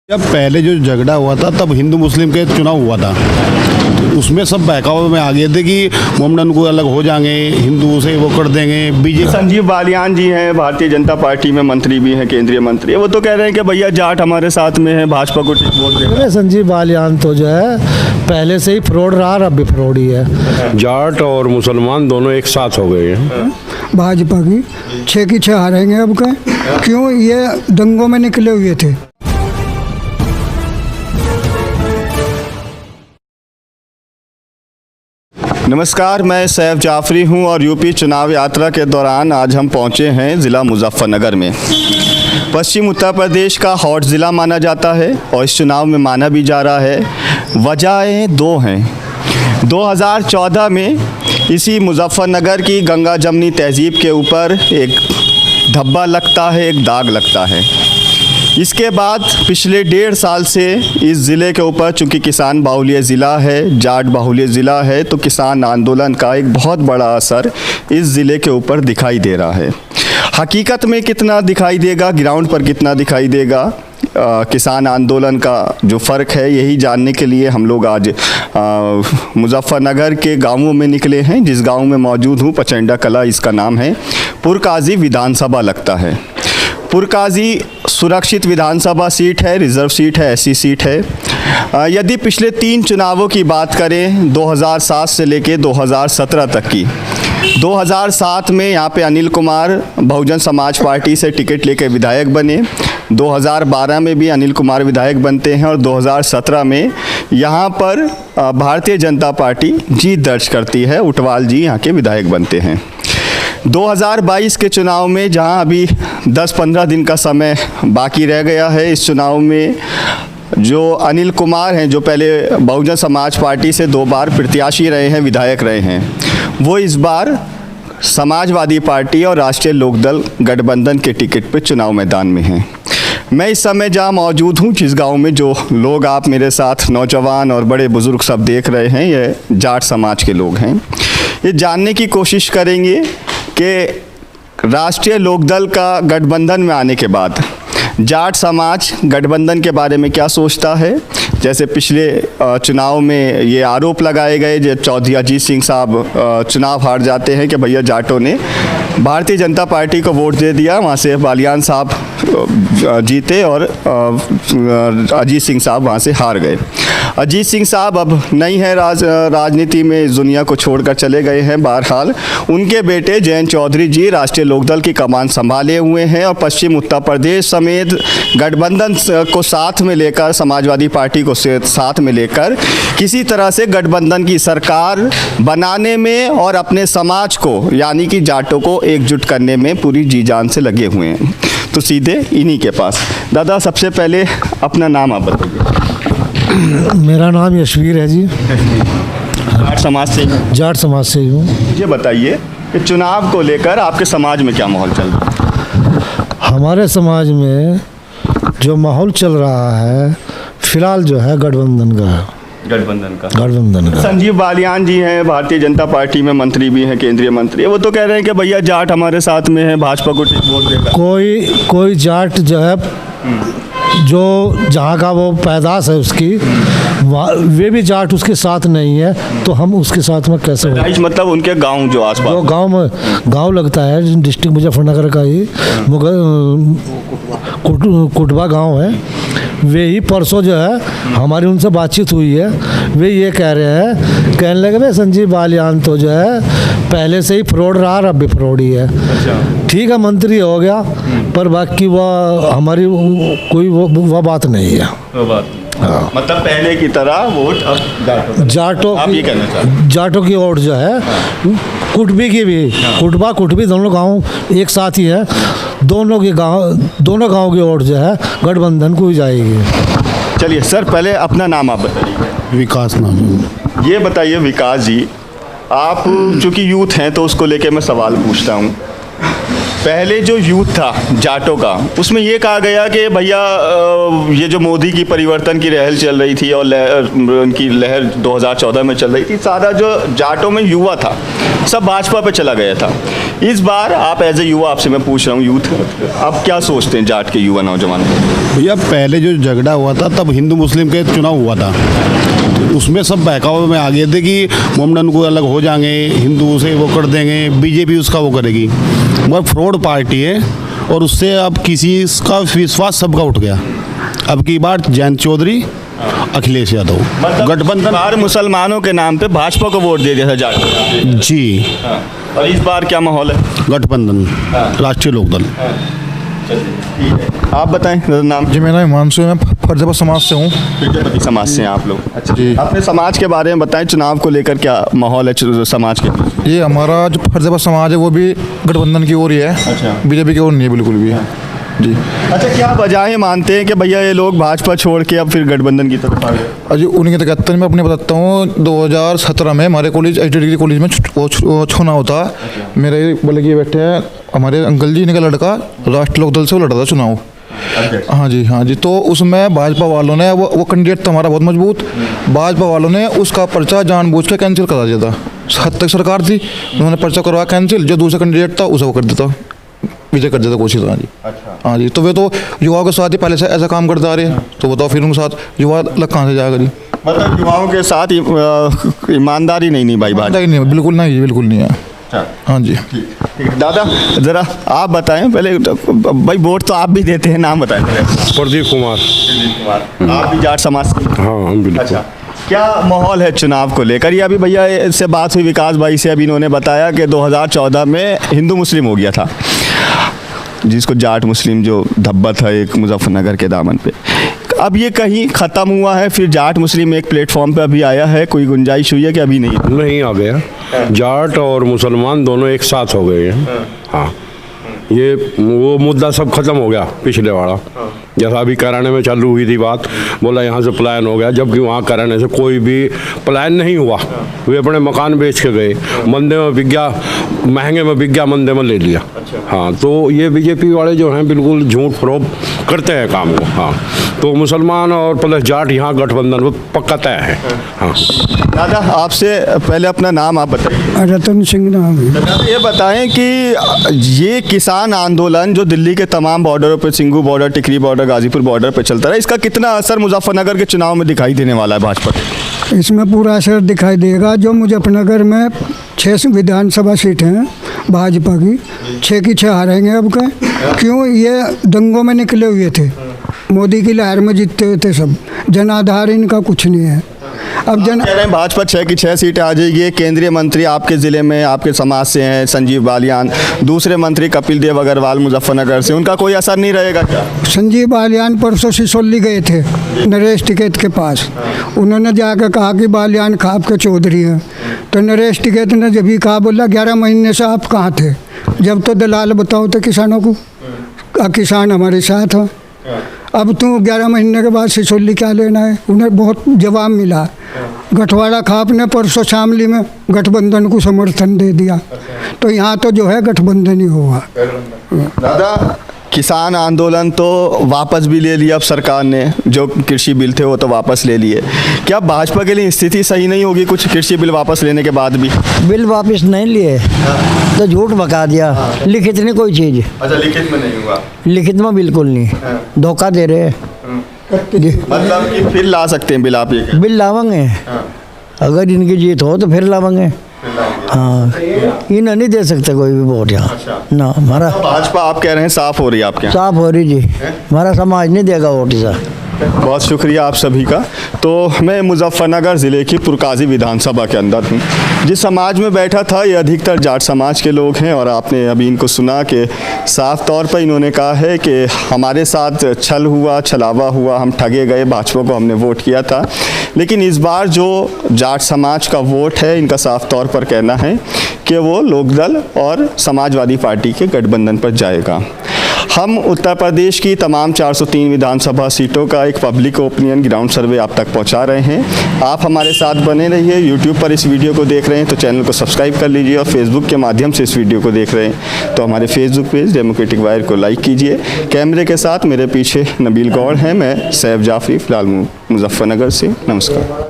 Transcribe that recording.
जब पहले जो झगड़ा हुआ था तब हिंदू मुस्लिम के चुनाव हुआ था, तो उसमें सब बहकावे में आ गए थे कि मोमडन को अलग हो जाएंगे, हिंदू से वो कर देंगे। बीजेपी संजीव बालियान जी हैं, भारतीय जनता पार्टी में मंत्री भी हैं, केंद्रीय मंत्री, वो तो कह रहे हैं कि भैया जाट हमारे साथ में है, भाजपा को वोट देगा। अरे संजीव बालियान तो जो है पहले से ही फ्रॉड रहा, अब भी फ्रॉड ही है। जाट और मुसलमान दोनों एक साथ हो गए हैं। भाजपा की 6 की 6 हारेंगे अब का, क्यों? ये दंगों में निकले हुए थे। नमस्कार, मैं सैफ जाफरी हूं और यूपी चुनाव यात्रा के दौरान आज हम पहुंचे हैं ज़िला मुजफ्फरनगर में। पश्चिम उत्तर प्रदेश का हॉट ज़िला माना जाता है और इस चुनाव में माना भी जा रहा है। वजहें दो हैं। 2014 में इसी मुजफ्फरनगर की गंगा जमनी तहज़ीब के ऊपर एक धब्बा लगता है, एक दाग लगता है। इसके बाद पिछले 1.5 साल से इस ज़िले के ऊपर, चूँकि किसान बाहुल्य ज़िला है, जाट बाहुल्य ज़िला है, तो किसान आंदोलन का एक बहुत बड़ा असर इस ज़िले के ऊपर दिखाई दे रहा है। हकीकत में कितना दिखाई देगा, ग्राउंड पर कितना दिखाई देगा, किसान आंदोलन का जो फ़र्क है, यही जानने के लिए हम लोग आज मुजफ्फरनगर के गांवों में निकले हैं। जिस गांव में मौजूद हूँ, पचंडा कला इसका नाम है, पुरकाजी विधानसभा लगता है। पुरकाजी सुरक्षित विधानसभा सीट है, रिज़र्व सीट है, ऐसी सीट है। यदि पिछले 3 चुनावों की बात करें, 2007 से लेके 2017 तक की, 2007 में यहाँ पे अनिल कुमार बहुजन समाज पार्टी से टिकट लेकर विधायक बने। 2012 में भी अनिल कुमार विधायक बनते हैं और 2017 में यहाँ पर भारतीय जनता पार्टी जीत दर्ज करती है, उटवाल जी यहाँ के विधायक बनते हैं। 2022 के चुनाव में, जहां अभी 10-15 दिन का समय बाकी रह गया है, इस चुनाव में जो अनिल कुमार हैं, जो पहले बहुजन समाज पार्टी से 2 बार प्रत्याशी रहे हैं, विधायक रहे हैं, वो इस बार समाजवादी पार्टी और राष्ट्रीय लोकदल गठबंधन के टिकट पर चुनाव मैदान में हैं। मैं इस समय जहाँ मौजूद हूँ, जिस गांव में जो लोग आप मेरे साथ नौजवान और बड़े बुज़ुर्ग सब देख रहे हैं, ये जाट समाज के लोग हैं। ये जानने की कोशिश करेंगे कि राष्ट्रीय लोकदल का गठबंधन में आने के बाद जाट समाज गठबंधन के बारे में क्या सोचता है। जैसे पिछले चुनाव में ये आरोप लगाए गए, जो चौधरी अजीत सिंह साहब चुनाव हार जाते हैं कि भैया जाटों ने भारतीय जनता पार्टी को वोट दे दिया, वहाँ से बालियान साहब जीते और अजीत सिंह साहब वहाँ से हार गए। अजीत सिंह साहब अब नहीं है राजनीति में, इस दुनिया को छोड़कर चले गए हैं। बहरहाल उनके बेटे जयंत चौधरी जी राष्ट्रीय लोकदल की कमान संभाले हुए हैं और पश्चिम उत्तर प्रदेश समेत गठबंधन को साथ में लेकर, समाजवादी पार्टी को साथ में लेकर किसी तरह से गठबंधन की सरकार बनाने में और अपने समाज को, यानी कि जाटों को एकजुट करने में पूरी जी जान से लगे हुए हैं। तो सीधे इन्हीं के पास। दादा, सबसे पहले अपना नाम आप बताइए। मेरा नाम यशवीर है जी। जाट समाज से? जाट समाज से ही हूँ। मुझे बताइए कि चुनाव को लेकर आपके समाज में क्या माहौल चल रहा है? हमारे समाज में जो माहौल चल रहा है फिलहाल जो है गठबंधन का। संजीव बालियान जी हैं, भारतीय जनता पार्टी में मंत्री भी हैं, केंद्रीय मंत्री, वो तो कह रहे हैं कि भैया जाट हमारे साथ में है, भाजपा को वोट देगा। कोई जाट जो है, जो जहाँ का वो पैदाश है उसकी, वे भी जाट उसके साथ नहीं है, तो हम उसके साथ में कैसे हो? मतलब उनके गांव जो आसपास, जो गांव लगता है डिस्ट्रिक्ट मुजफ्फरनगर का ही कुटबा गांव है, वे ही परसों जो है हमारी उनसे बातचीत हुई है। वे ये कहने लगे भाई संजीव बालियान तो जो है पहले से ही फ्रॉड रहा, अब भी फ्रॉड ही है। ठीक है, मंत्री हो गया, पर बाकी वह हमारी कोई वह बात नहीं है। हाँ। मतलब पहले की तरह वोट अब जाटों की वोट जो है, कुटबी की भी, कुटबा कुटबी दोनों गांव एक साथ ही है, दोनों गांव की वोट जो है गठबंधन को ही जाएगी। चलिए सर, पहले अपना नाम आप बताइए। विकास नाम है। ये बताइए विकास जी, आप चूँकि यूथ हैं तो उसको लेके मैं सवाल पूछता हूँ। पहले जो यूथ था जाटों का, उसमें ये कहा गया कि भैया ये जो मोदी की परिवर्तन की लहर चल रही थी और उनकी लहर 2014 में चल रही थी, सारा जो जाटों में युवा था सब भाजपा पे चला गया था। इस बार आप एज ए युवा, आपसे मैं पूछ रहा हूँ, यूथ, आप क्या सोचते हैं जाट के युवा नौजवान? भैया पहले जो झगड़ा हुआ था तब हिंदू मुस्लिम के चुनाव हुआ था, तो उसमें सब बहकावे में आ गए थे कि मोमडन को अलग हो जाएंगे, हिंदू से वो कर देंगे, बीजेपी उसका वो करेगी। वह फ्रॉड पार्टी है और उससे अब किसी का विश्वास सबका उठ गया। अब की बार जयंत चौधरी, अखिलेश यादव, गठबंधन बार मुसलमानों के नाम पे भाजपा को वोट दे दिया था जाट ने। जी, और इस बार क्या माहौल है? गठबंधन, राष्ट्रीय लोकदल। आप बताएं नाम। जी, मेरा नाम हिमांशु है, मैं फर्जपा समाज से हूँ। प्रजापति समाज से हैं आप लोग? अच्छा जी। अपने समाज के बारे में बताएं, चुनाव को लेकर क्या माहौल है समाज के? ये हमारा जो फर्जपा समाज है वो भी गठबंधन की ओर ही है। अच्छा। बीजेपी की ओर नहीं है बिल्कुल भी। जी। अच्छा, क्या वजह मानते हैं कि भैया ये लोग भाजपा छोड़ के अब फिर गठबंधन की तरफ आ गए? अजी उन्हीं के तहत मैं अपने बताता हूँ, 2017 में हमारे कॉलेज एच डिग्री कॉलेज में चुनाव होता। मेरे बल्कि ये बैठे हैं हमारे अंकल जी, इनका लड़का राष्ट्रीय लोकदल से वो लड़ा था चुनाव। हाँ जी, हाँ जी। तो उसमें भाजपा वालों ने वो कैंडिडेट था हमारा बहुत मजबूत, भाजपा वालों ने उसका पर्चा जानबूझ के कैंसिल करा दिया था। हद तक सरकार थी, उन्होंने पर्चा करवा कैंसिल, जो दूसरा कैंडिडेट था उसे वो कर देता, विजय कर देता कोशिश। हाँ जी। अच्छा। हाँ जी। तो वे तो युवाओं के साथ ही पहले से ऐसा काम करते आ रहे हैं, तो बताओ फिर उनके साथ युवा लग कहाँ से जाएगा जी? मतलब युवाओं के साथ ईमानदारी नहीं भाई भाजपा? नहीं, बिल्कुल नहीं, बिल्कुल नहीं है। हाँ जी। ठीक है। दादा ज़रा आप बताएं पहले, भाई वोट तो आप भी देते हैं, नाम बताएं पहले। प्रदीप कुमार। आप भी जाट समाज से? हाँ, हम बिल्कुल। अच्छा, क्या माहौल है चुनाव को लेकर? ये अभी भैया इससे बात हुई विकास भाई से, अभी इन्होंने बताया कि 2014 में हिंदू मुस्लिम हो गया था, जिसको जाट मुस्लिम जो धब्बा था एक मुजफ्फरनगर के दामन पे। अब ये कहीं ख़त्म हुआ है, फिर जाट मुस्लिम एक प्लेटफॉर्म पे अभी आया है, कोई गुंजाइश हुई है कि अभी नहीं? नहीं आ गया, जाट और मुसलमान दोनों एक साथ हो गए हैं। हाँ, ये वो मुद्दा सब खत्म हो गया पिछले वाला। जैसा अभी कराने में चालू हुई थी बात, बोला यहाँ से पलायन हो गया, जबकि वहाँ कराने से कोई भी पलायन नहीं हुआ। वे अपने मकान बेच के गए, मंदे में बिक महंगे में बिक गया, मंदे में ले लिया। हाँ, तो ये बीजेपी वाले जो हैं बिल्कुल झूठ फरोब करते हैं काम को। हाँ, तो मुसलमान और प्लस जाट यहाँ गठबंधन वो पक्का तय है। हाँ दादा, आपसे पहले अपना नाम आप बताइए। रतन सिंह नाम है। दादा ये बताएं कि ये किसान आंदोलन जो दिल्ली के तमाम बॉर्डरों पर, सिंघू बॉर्डर, टिकरी बॉर्डर, गाजीपुर बॉर्डर पर चलता रहा, इसका कितना असर मुजफ्फरनगर के चुनाव में दिखाई देने वाला है भाजपा के? इसमें पूरा असर दिखाई देगा। जो मुजफ्फरनगर में 6 विधानसभा सीटें हैं भाजपा की, 6 की 6 हारेंगे अब के। क्यों? ये दंगों में निकले हुए थे, मोदी की लहर में जीतते हुए थे सब, जनाधार इनका कुछ नहीं है। अब कह रहे हैं भाजपा 6 की 6 सीटें आ जाएगी। केंद्रीय मंत्री आपके ज़िले में, आपके समाज से हैं, संजीव बालियान, दूसरे मंत्री कपिल देव अग्रवाल मुजफ्फरनगर से, उनका कोई असर नहीं रहेगा क्या? संजीव बालियान परसों सिसोली गए थे नरेश टिकैत के पास, उन्होंने जाकर कहा कि बालियान खाप के चौधरी हैं, तो नरेश टिकैत ने जब भी कहा, बोला 11 महीने से आप कहाँ थे? जब तो दलाल बताओ तो किसानों को, किसान हमारे साथ हो। अब तू 11 महीने के बाद सिसोली क्या लेना है? उन्हें बहुत जवाब मिला। गठवाड़ा खाप ने परसों शामली में गठबंधन को समर्थन दे दिया, तो यहाँ तो जो है गठबंधन ही होगा। दादा, किसान आंदोलन तो वापस भी ले लिया अब सरकार ने, जो कृषि बिल थे वो तो वापस ले लिए। क्या भाजपा के लिए स्थिति सही नहीं होगी कुछ कृषि बिल वापस लेने के बाद भी? बिल वापस नहीं लिए तो झूठ बका दिया। लिखित नहीं कोई चीज़। अच्छा, लिखित में नहीं हुआ? लिखित में बिल्कुल नहीं, धोखा दे रहे हैं। मतलब कि फिर ला सकते हैं बिल आप? ये बिल लावेंगे, अगर इनकी जीत हो तो फिर लावेंगे। हाँ, इन्हें नहीं दे सकते कोई भी वोट यहाँ ना। हमारा भाजपा आप कह रहे हैं साफ हो रही है आपके यहाँ? साफ हो रही जी, हमारा समाज नहीं देगा वोट इसा। बहुत शुक्रिया आप सभी का। तो मैं मुजफ्फरनगर ज़िले की पुरकाजी विधानसभा के अंदर हूँ। जिस समाज में बैठा था ये अधिकतर जाट समाज के लोग हैं, और आपने अभी इनको सुना कि साफ तौर पर इन्होंने कहा है कि हमारे साथ छल हुआ, छलावा हुआ, हम ठगे गए, भाजपा को हमने वोट किया था। लेकिन इस बार जो जाट समाज का वोट है, इनका साफ तौर पर कहना है कि वो लोकदल और समाजवादी पार्टी के गठबंधन पर जाएगा। हम उत्तर प्रदेश की तमाम 403 विधानसभा सीटों का एक पब्लिक ओपिनियन ग्राउंड सर्वे आप तक पहुंचा रहे हैं। आप हमारे साथ बने रहिए। यूट्यूब पर इस वीडियो को देख रहे हैं तो चैनल को सब्सक्राइब कर लीजिए, और फेसबुक के माध्यम से इस वीडियो को देख रहे हैं तो हमारे फेसबुक पेज डेमोक्रेटिक वायर को लाइक कीजिए। कैमरे के साथ मेरे पीछे नबील गौड़ हैं, मैं सैफ जाफरी, फ़िलहाल मुजफ्फरनगर से। नमस्कार।